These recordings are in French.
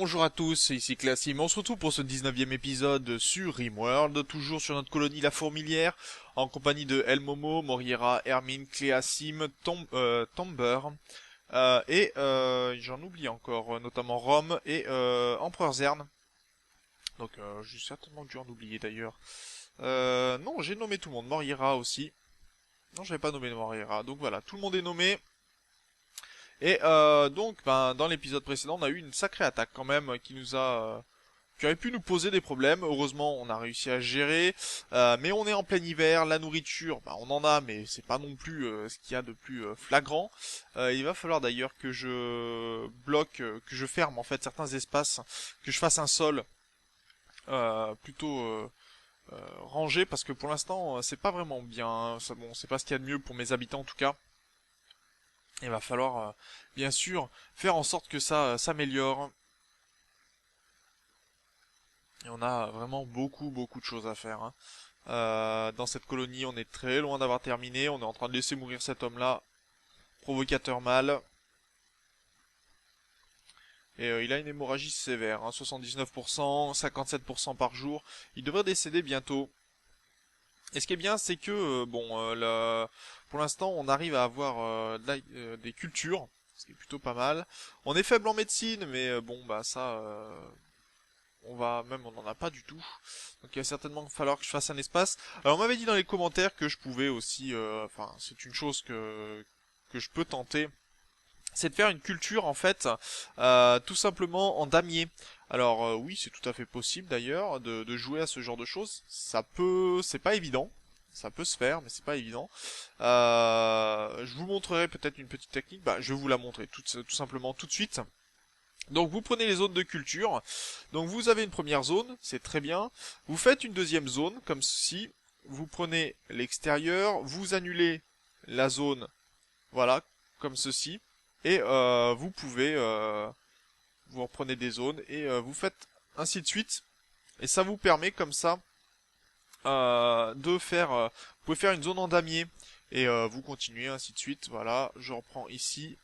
Bonjour à tous, ici Classim. On se retrouve pour ce 19e épisode sur Rimworld, toujours sur notre colonie La Fourmilière, en compagnie de El Momo, Moriera, Hermine, Cléasim, Tomber, j'en oublie encore, notamment Rome et Empereur Zern. Donc j'ai certainement dû en oublier d'ailleurs. Non, j'ai nommé tout le monde, Moriera aussi. Non, j'avais pas nommé Moriera. Donc voilà, tout le monde est nommé. Et donc, dans l'épisode précédent, on a eu une sacrée attaque quand même qui aurait pu nous poser des problèmes. Heureusement, on a réussi à gérer, mais on est en plein hiver. La nourriture, on en a, mais c'est pas non plus ce qu'il y a de plus flagrant. Il va falloir d'ailleurs que je bloque, que je ferme en fait certains espaces, que je fasse un sol plutôt rangé, parce que pour l'instant, c'est pas vraiment bien, hein. Bon, c'est pas ce qu'il y a de mieux pour mes habitants en tout cas. Il va falloir, bien sûr, faire en sorte que ça s'améliore. Et on a vraiment beaucoup de choses à faire, hein. Dans cette colonie, on est très loin d'avoir terminé. On est en train de laisser mourir cet homme-là, provocateur mâle. Et il a une hémorragie sévère, hein, 79%, 57% par jour. Il devrait décéder bientôt. Et ce qui est bien, c'est que, pour l'instant, on arrive à avoir des cultures, ce qui est plutôt pas mal. On est faible en médecine, mais on n'en a pas du tout. Donc il va certainement falloir que je fasse un espace. Alors on m'avait dit dans les commentaires que je pouvais aussi, c'est une chose que je peux tenter, c'est de faire une culture en fait, tout simplement en damier. Alors oui, c'est tout à fait possible d'ailleurs de jouer à ce genre de choses. C'est pas évident. Ça peut se faire, mais c'est pas évident. Je vous montrerai peut-être une petite technique. Je vais vous la montrer tout simplement tout de suite. Donc vous prenez les zones de culture. Donc vous avez une première zone, c'est très bien. Vous faites une deuxième zone, comme ceci. Vous prenez l'extérieur, vous annulez la zone, voilà, comme ceci. Et vous pouvez, vous reprenez des zones et vous faites ainsi de suite. Et ça vous permet comme ça de faire, vous pouvez faire une zone en damier. Et vous continuez ainsi de suite. Voilà, je reprends ici.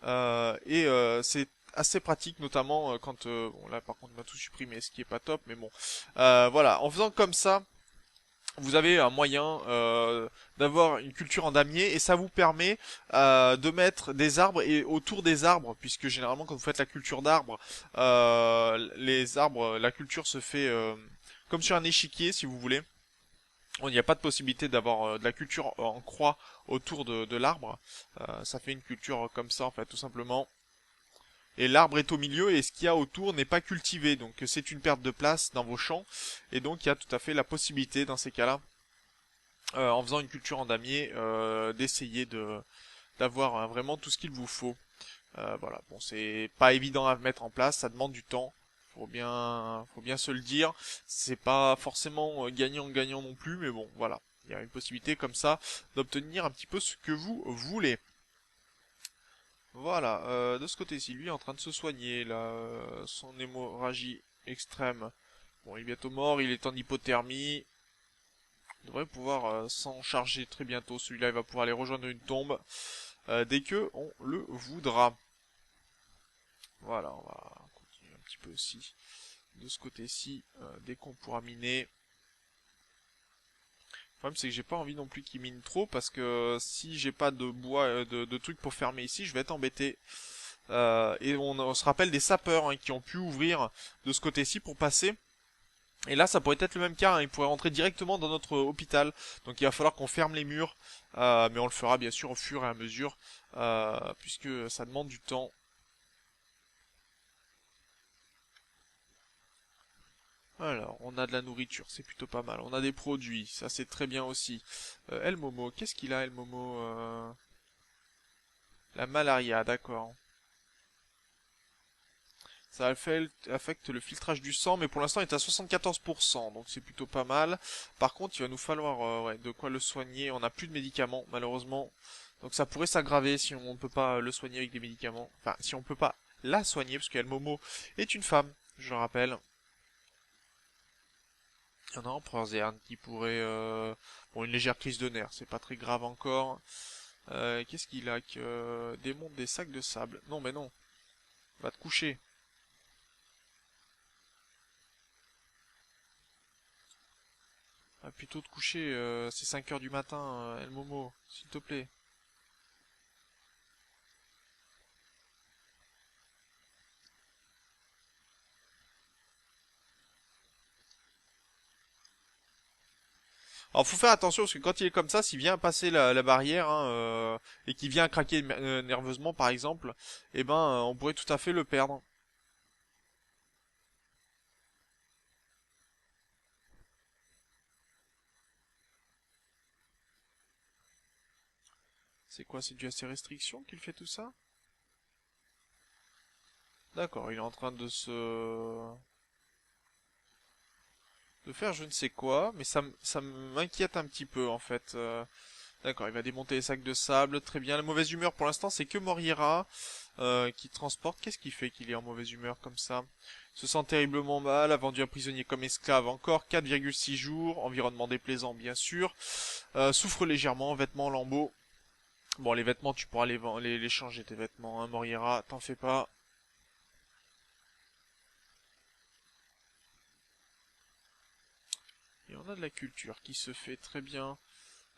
C'est assez pratique, notamment quand bon là par contre il m'a tout supprimé, ce qui est pas top, mais bon voilà, en faisant comme ça vous avez un moyen d'avoir une culture en damier et ça vous permet de mettre des arbres et autour des arbres, puisque généralement quand vous faites la culture d'arbres, les arbres, la culture se fait comme sur un échiquier si vous voulez. Il n'y a pas de possibilité d'avoir de la culture en croix autour de l'arbre. Ça fait une culture comme ça en fait, tout simplement. Et l'arbre est au milieu et ce qu'il y a autour n'est pas cultivé. Donc c'est une perte de place dans vos champs. Et donc il y a tout à fait la possibilité dans ces cas-là, en faisant une culture en damier, d'essayer d'avoir vraiment tout ce qu'il vous faut. Voilà, bon c'est pas évident à mettre en place, ça demande du temps. Faut bien se le dire. C'est pas forcément gagnant-gagnant non plus, mais bon, voilà. Il y a une possibilité comme ça d'obtenir un petit peu ce que vous voulez. Voilà, de ce côté-ci, lui est en train de se soigner, là, son hémorragie extrême. Bon, il est bientôt mort, il est en hypothermie. Il devrait pouvoir s'en charger très bientôt. Celui-là, il va pouvoir aller rejoindre une tombe dès que on le voudra. Voilà, on va continuer un petit peu aussi de ce côté-ci, dès qu'on pourra miner. Le problème c'est que j'ai pas envie non plus qu'il mine trop parce que si j'ai pas de bois, de trucs pour fermer ici, je vais être embêté. Et on se rappelle des sapeurs hein, qui ont pu ouvrir de ce côté-ci pour passer. Et là, ça pourrait être le même cas, hein, ils pourraient rentrer directement dans notre hôpital. Donc il va falloir qu'on ferme les murs, mais on le fera bien sûr au fur et à mesure, puisque ça demande du temps. Alors, on a de la nourriture, c'est plutôt pas mal. On a des produits, ça c'est très bien aussi. El Momo, qu'est-ce qu'il a El Momo La malaria, d'accord. Ça affecte le filtrage du sang, mais pour l'instant il est à 74%, donc c'est plutôt pas mal. Par contre, il va nous falloir ouais, de quoi le soigner. On n'a plus de médicaments, malheureusement. Donc ça pourrait s'aggraver si on ne peut pas le soigner avec des médicaments. Enfin, si on ne peut pas la soigner, parce qu'elle Momo est une femme, je le rappelle. Il y en a un Prorzern qui pourrait... Bon, une légère crise de nerfs, c'est pas très grave encore. Qu'est-ce qu'il a que... Démonte des sacs de sable. Non, mais non. Va te coucher. plutôt te coucher, c'est 5 heures du matin, El Momo, s'il te plaît. Alors faut faire attention parce que quand il est comme ça, s'il vient passer la barrière hein, et qu'il vient craquer nerveusement par exemple, eh ben on pourrait tout à fait le perdre. C'est quoi, c'est dû à ses restrictions qu'il fait tout ça? D'accord, il est en train de faire je ne sais quoi, mais ça m'inquiète un petit peu en fait. D'accord, il va démonter les sacs de sable, très bien. La mauvaise humeur pour l'instant, c'est que Moriera qui transporte. Qu'est-ce qui fait qu'il est en mauvaise humeur comme ça? Se sent terriblement mal, a vendu un prisonnier comme esclave encore, 4,6 jours, environnement déplaisant bien sûr. Souffre légèrement, vêtements en lambeaux. Bon, les vêtements, tu pourras les changer tes vêtements, hein, Moriera, t'en fais pas. Et on a de la culture qui se fait très bien.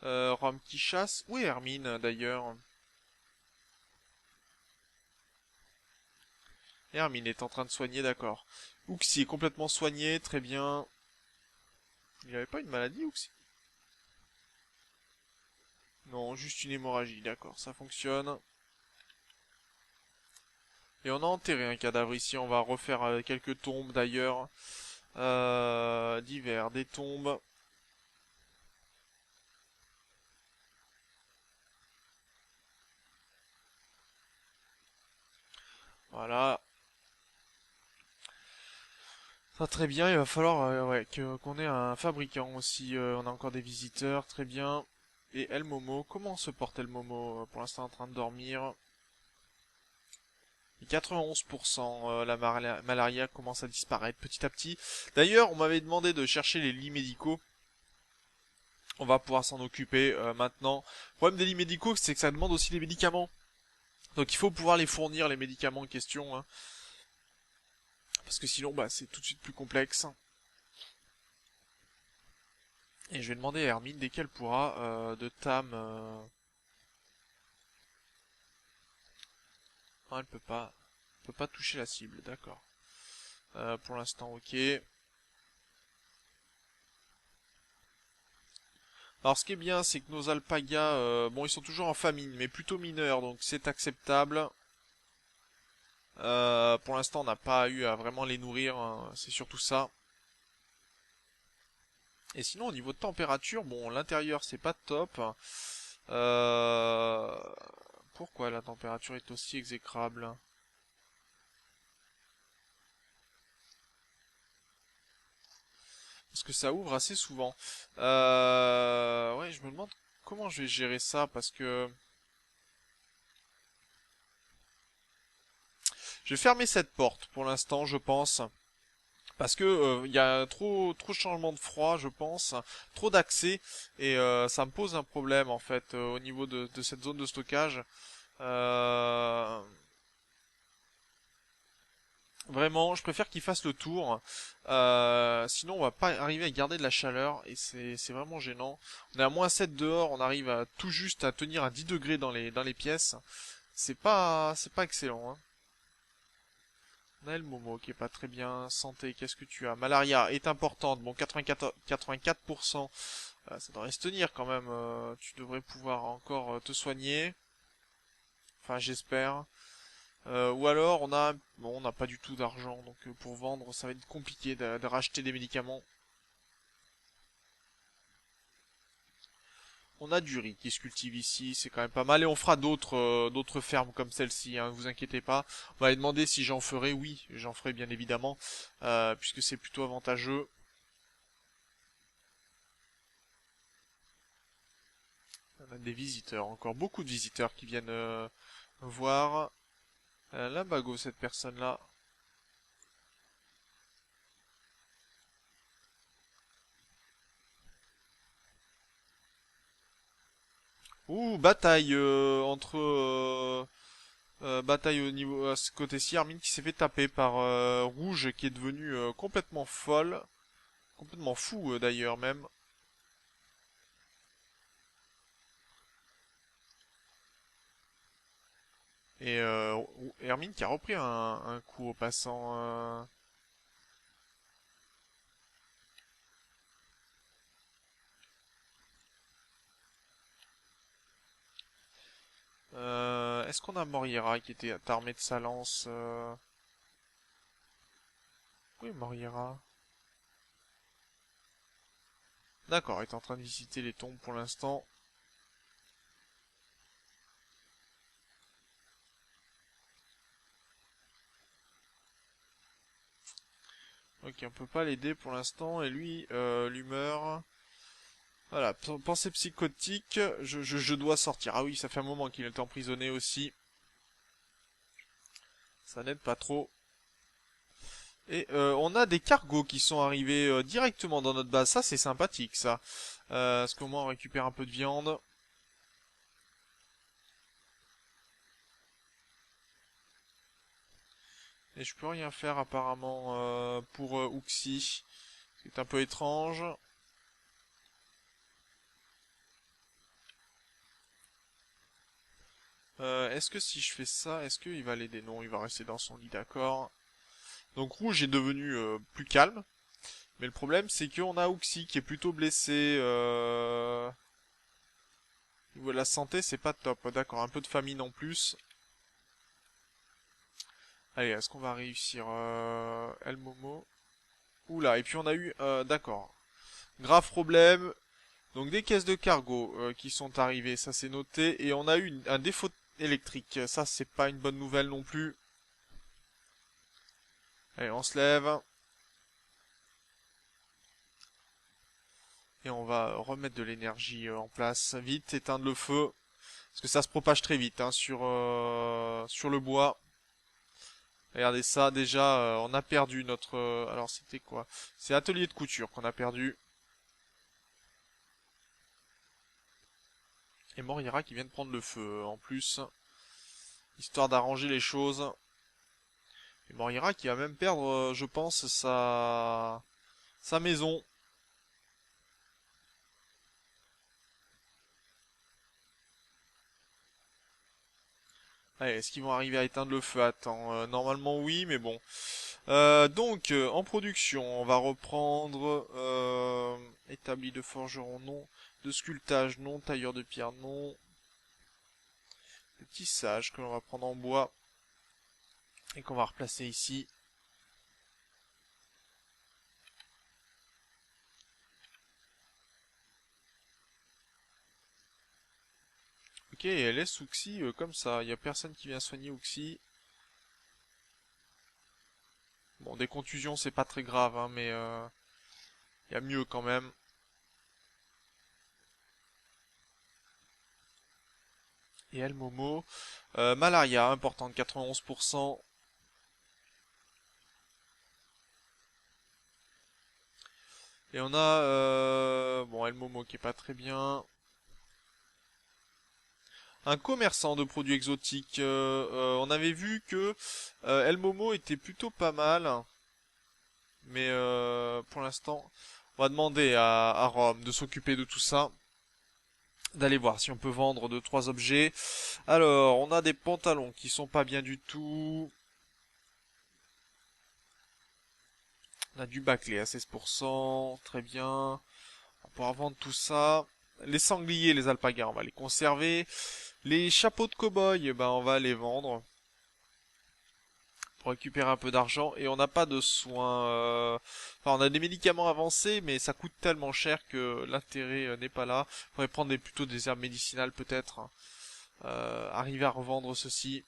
Rome qui chasse. Où est Hermine d'ailleurs? Hermine est en train de soigner, d'accord. Uxie est complètement soigné, très bien. Il avait pas une maladie, Uxie? Non, juste une hémorragie, d'accord, ça fonctionne. Et on a enterré un cadavre ici, on va refaire quelques tombes d'ailleurs. Divers, des tombes. Voilà. Ça très bien, il va falloir ouais, qu'on ait un fabricant aussi. On a encore des visiteurs, très bien. Et El Momo, comment se porte El Momo pour l'instant en train de dormir? Et 91%, malaria commence à disparaître petit à petit. D'ailleurs, on m'avait demandé de chercher les lits médicaux. On va pouvoir s'en occuper maintenant. Le problème des lits médicaux, c'est que ça demande aussi des médicaments. Donc il faut pouvoir les fournir, les médicaments en question. Hein. Parce que sinon, bah, c'est tout de suite plus complexe. Et je vais demander à Hermine, dès qu'elle pourra, de Tam... Non, elle peut pas. Elle peut pas toucher la cible, d'accord. Pour l'instant, ok. Alors ce qui est bien, c'est que nos alpagas, bon, ils sont toujours en famine, mais plutôt mineurs, donc c'est acceptable. Pour l'instant, on n'a pas eu à vraiment les nourrir, hein, c'est surtout ça. Et sinon, au niveau de température, bon, l'intérieur, c'est pas top. Euh... Pourquoi la température est aussi exécrable? Parce que ça ouvre assez souvent. Ouais, je me demande comment je vais gérer ça, parce que... Je vais fermer cette porte pour l'instant, je pense. Parce que il y a trop de changements de froid, je pense, trop d'accès et ça me pose un problème en fait au niveau de cette zone de stockage. Euh, Vraiment, je préfère qu'il fasse le tour. Sinon, on va pas arriver à garder de la chaleur et c'est vraiment gênant. On est à -7 dehors, on arrive à tout juste à tenir à 10 degrés dans les pièces. C'est pas excellent. Hein. On a le Momo qui est pas très bien. Santé, qu'est-ce que tu as? Malaria est importante. Bon, 84%. Ça devrait se tenir quand même. Tu devrais pouvoir encore te soigner. Enfin, j'espère. Ou alors, bon, on n'a pas du tout d'argent. Donc, pour vendre, ça va être compliqué de racheter des médicaments. On a du riz qui se cultive ici, c'est quand même pas mal. Et on fera d'autres fermes comme celle-ci, hein, ne vous inquiétez pas. On va demander si j'en ferai. Oui, j'en ferai bien évidemment, puisque c'est plutôt avantageux. On a des visiteurs, encore beaucoup de visiteurs qui viennent voir. L'imbago, cette personne-là. Ouh, bataille entre... bataille au niveau à ce côté-ci. Armin qui s'est fait taper par Rouge qui est devenu complètement folle. Complètement fou d'ailleurs même. Et Hermine qui a repris un coup au passant. Est-ce qu'on a Moriera qui était armé de sa lance Oui, Moriera. D'accord, il est en train de visiter les tombes pour l'instant. Ok, on peut pas l'aider pour l'instant. Et lui, l'humeur. Voilà, pensée psychotique, je dois sortir. Ah oui, ça fait un moment qu'il est emprisonné aussi. Ça n'aide pas trop. Et on a des cargos qui sont arrivés directement dans notre base. Ça, c'est sympathique, ça. Parce qu'au moins, on récupère un peu de viande. Et je peux rien faire, apparemment, pour Uxie. C'est un peu étrange. Est-ce que si je fais ça, est-ce qu'il va l'aider? Non, il va rester dans son lit, d'accord. Donc Rouge est devenu plus calme. Mais le problème, c'est qu'on a Uxie qui est plutôt blessé. Au niveau de la santé, c'est pas top. D'accord, un peu de famine en plus. Allez, est-ce qu'on va réussir El Momo? Oula, et puis on a eu... d'accord. Grave problème. Donc des caisses de cargo qui sont arrivées, ça c'est noté. Et on a eu un défaut électrique. Ça, c'est pas une bonne nouvelle non plus. Allez, on se lève. Et on va remettre de l'énergie en place. Vite, éteindre le feu. Parce que ça se propage très vite hein, sur le bois. Regardez ça, déjà, on a perdu notre... alors, c'était quoi? C'est atelier de couture qu'on a perdu. Et Morira qui vient de prendre le feu, en plus. Histoire d'arranger les choses. Et Morira qui va même perdre, je pense, sa maison. Allez, est-ce qu'ils vont arriver à éteindre le feu? Attends, normalement oui, mais bon. Donc, en production, on va reprendre... établi de forgeron, non. De sculptage, non. Tailleur de pierre, non. Le tissage que l'on va prendre en bois. Et qu'on va replacer ici. Ok, et elle laisse Uxie comme ça. Il n'y a personne qui vient soigner Uxie. Bon, des contusions, c'est pas très grave, hein, mais il y a mieux quand même. Et elle, Momo. Malaria, importante, 91%. Et on a, bon, El Momo qui est pas très bien. Un commerçant de produits exotiques. On avait vu que El Momo était plutôt pas mal. Mais pour l'instant, on va demander à Rome de s'occuper de tout ça. D'aller voir si on peut vendre deux trois objets. Alors, on a des pantalons qui sont pas bien du tout. On a du bâclé à 16%, très bien. On va pouvoir vendre tout ça. Les sangliers, les alpagas, on va les conserver. Les chapeaux de cow-boy, ben on va les vendre pour récupérer un peu d'argent. Et on n'a pas de soins. Enfin, on a des médicaments avancés, mais ça coûte tellement cher que l'intérêt n'est pas là. On pourrait prendre plutôt des herbes médicinales peut-être. Arriver à revendre ceci.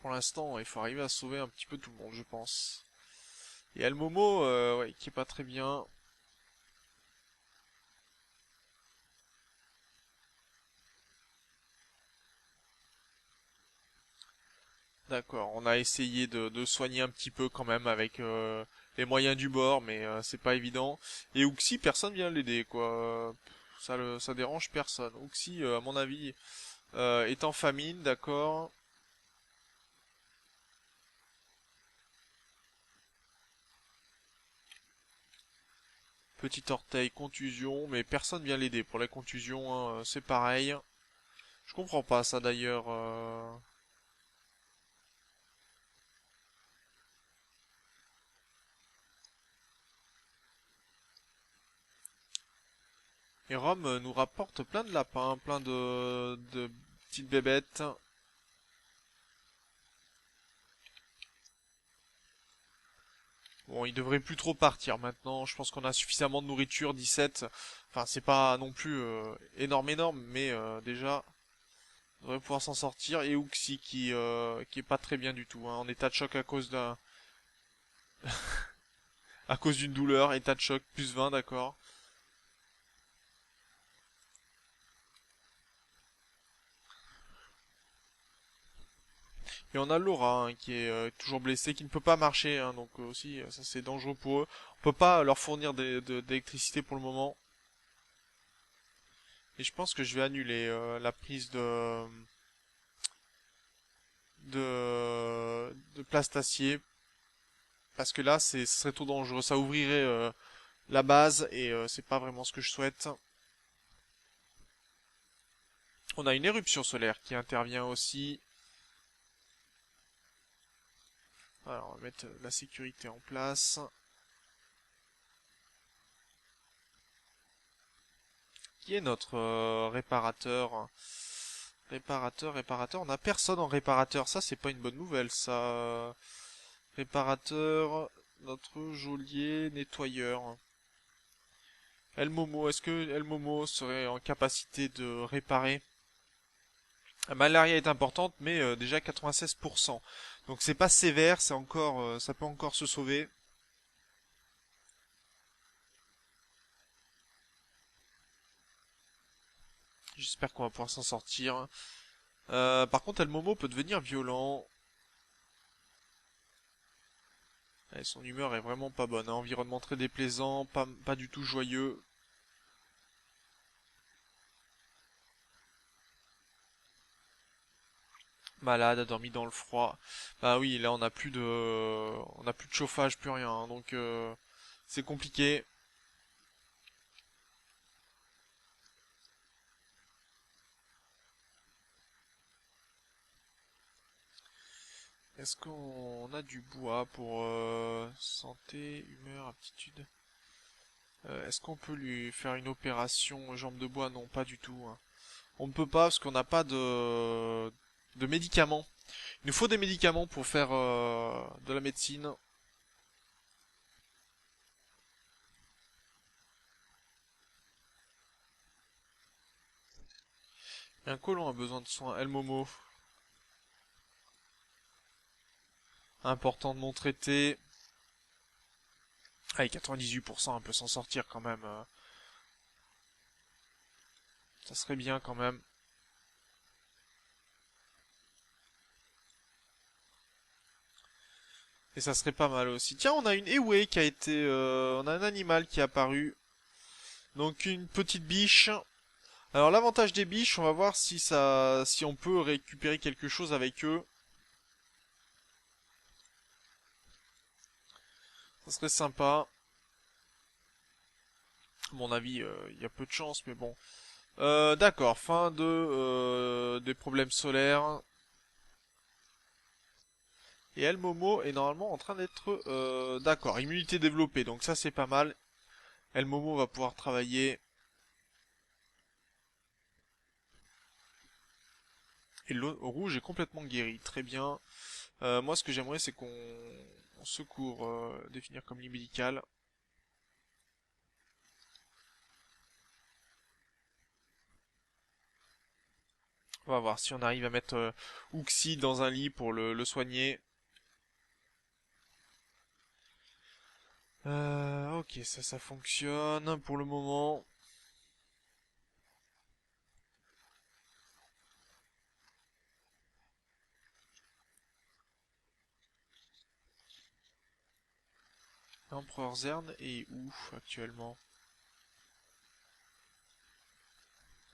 Pour l'instant, il faut arriver à sauver un petit peu tout le monde, je pense. Et El Momo, ouais, qui est pas très bien. D'accord, on a essayé de soigner un petit peu quand même avec les moyens du bord, mais c'est pas évident. Et Uxie, personne vient l'aider, quoi. Ça dérange personne. Uxie, à mon avis, est en famine, d'accord. Petit orteil, contusion, mais personne vient l'aider. Pour la contusion, hein, c'est pareil. Je comprends pas ça d'ailleurs. Et Rome nous rapporte plein de lapins, plein de petites bébêtes. Bon, il devrait plus trop partir maintenant. Je pense qu'on a suffisamment de nourriture, 17. Enfin, c'est pas non plus énorme, mais déjà, on devrait pouvoir s'en sortir. Et Uxie qui est pas très bien du tout, hein, en état de choc à cause d'une douleur, état de choc, plus 20, d'accord. Et on a Laura, hein, qui est toujours blessée, qui ne peut pas marcher, hein, donc aussi, ça c'est dangereux pour eux. On peut pas leur fournir d'électricité pour le moment. Et je pense que je vais annuler la prise de plastacier. Parce que là, ce serait trop dangereux. Ça ouvrirait la base et c'est pas vraiment ce que je souhaite. On a une éruption solaire qui intervient aussi. Alors, on va mettre la sécurité en place. Qui est notre réparateur? Réparateur. On a personne en réparateur. Ça, c'est pas une bonne nouvelle, ça. Réparateur, notre geôlier, nettoyeur. El Momo, est-ce que El Momo serait en capacité de réparer? La malaria est importante, mais déjà 96%. Donc c'est pas sévère, c'est encore, ça peut encore se sauver. J'espère qu'on va pouvoir s'en sortir. Par contre, El Momo peut devenir violent. Et son humeur est vraiment pas bonne, hein. Environnement très déplaisant, pas du tout joyeux. Malade, a dormi dans le froid. Bah oui, là on a plus de chauffage, plus rien, hein. Donc c'est compliqué. Est-ce qu'on a du bois pour santé, humeur, aptitude? Est-ce qu'on peut lui faire une opération jambe de bois? Non, pas du tout, hein. On ne peut pas parce qu'on n'a pas de médicaments. Il nous faut des médicaments pour faire de la médecine. Et un colon a besoin de soins. El Momo, important de non traité. Allez, 98%, on peut s'en sortir quand même. Ça serait bien quand même. Et ça serait pas mal aussi. Tiens, on a une Ewe qui a été... on a un animal qui est apparu. Donc une petite biche. Alors l'avantage des biches, on va voir si on peut récupérer quelque chose avec eux. Ça serait sympa. À mon avis, il y a peu de chance, mais bon. D'accord, fin des problèmes solaires. Et El Momo est normalement en train d'être... d'accord, immunité développée, donc ça c'est pas mal. El Momo va pouvoir travailler. Et le rouge est complètement guéri, très bien. Moi ce que j'aimerais c'est qu'on secours définir comme lit médical. On va voir si on arrive à mettre Uxie dans un lit pour le soigner. Ok, ça fonctionne pour le moment. L'empereur Zern est où actuellement?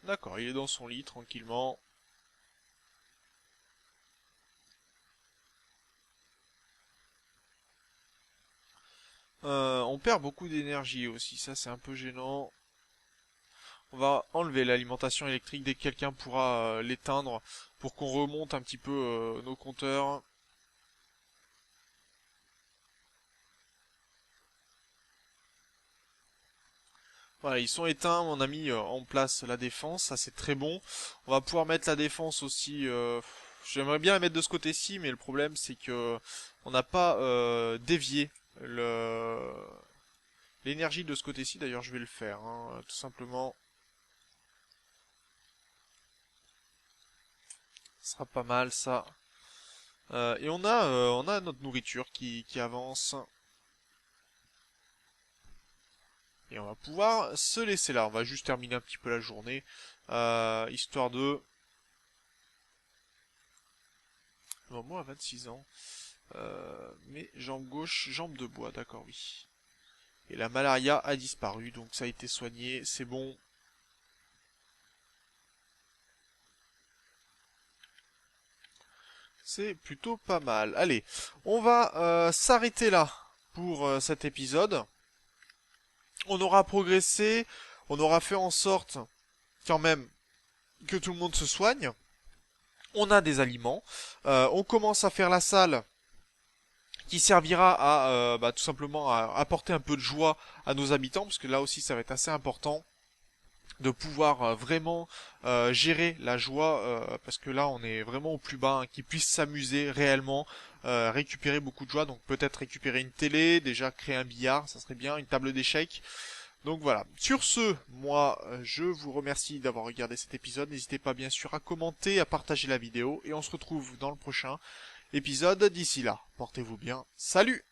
D'accord, il est dans son lit tranquillement. On perd beaucoup d'énergie aussi, ça c'est un peu gênant. On va enlever l'alimentation électrique dès que quelqu'un pourra l'éteindre pour qu'on remonte un petit peu nos compteurs. Voilà, ils sont éteints, on a mis en place la défense, ça c'est très bon. On va pouvoir mettre la défense aussi. J'aimerais bien la mettre de ce côté-ci, mais le problème c'est que on n'a pas dévié l'énergie de ce côté-ci. D'ailleurs, je vais le faire, hein, tout simplement. Ce sera pas mal ça. Et on a notre nourriture qui avance. Et on va pouvoir se laisser là. On va juste terminer un petit peu la journée. Histoire de... Bon, moi à 26 ans. Mais jambe gauche, jambe de bois, d'accord, oui. Et la malaria a disparu, donc ça a été soigné, c'est bon. C'est plutôt pas mal. Allez, on va s'arrêter là pour cet épisode. On aura progressé, on aura fait en sorte quand même que tout le monde se soigne. On a des aliments. On commence à faire la salle qui servira à tout simplement à apporter un peu de joie à nos habitants, parce que là aussi ça va être assez important de pouvoir vraiment gérer la joie, parce que là on est vraiment au plus bas, hein, qu'ils puissent s'amuser réellement, récupérer beaucoup de joie, donc peut-être récupérer une télé, déjà créer un billard, ça serait bien, une table d'échecs. Donc voilà, sur ce, moi je vous remercie d'avoir regardé cet épisode, n'hésitez pas bien sûr à commenter, à partager la vidéo, et on se retrouve dans le prochain épisode. D'ici là, portez-vous bien, salut!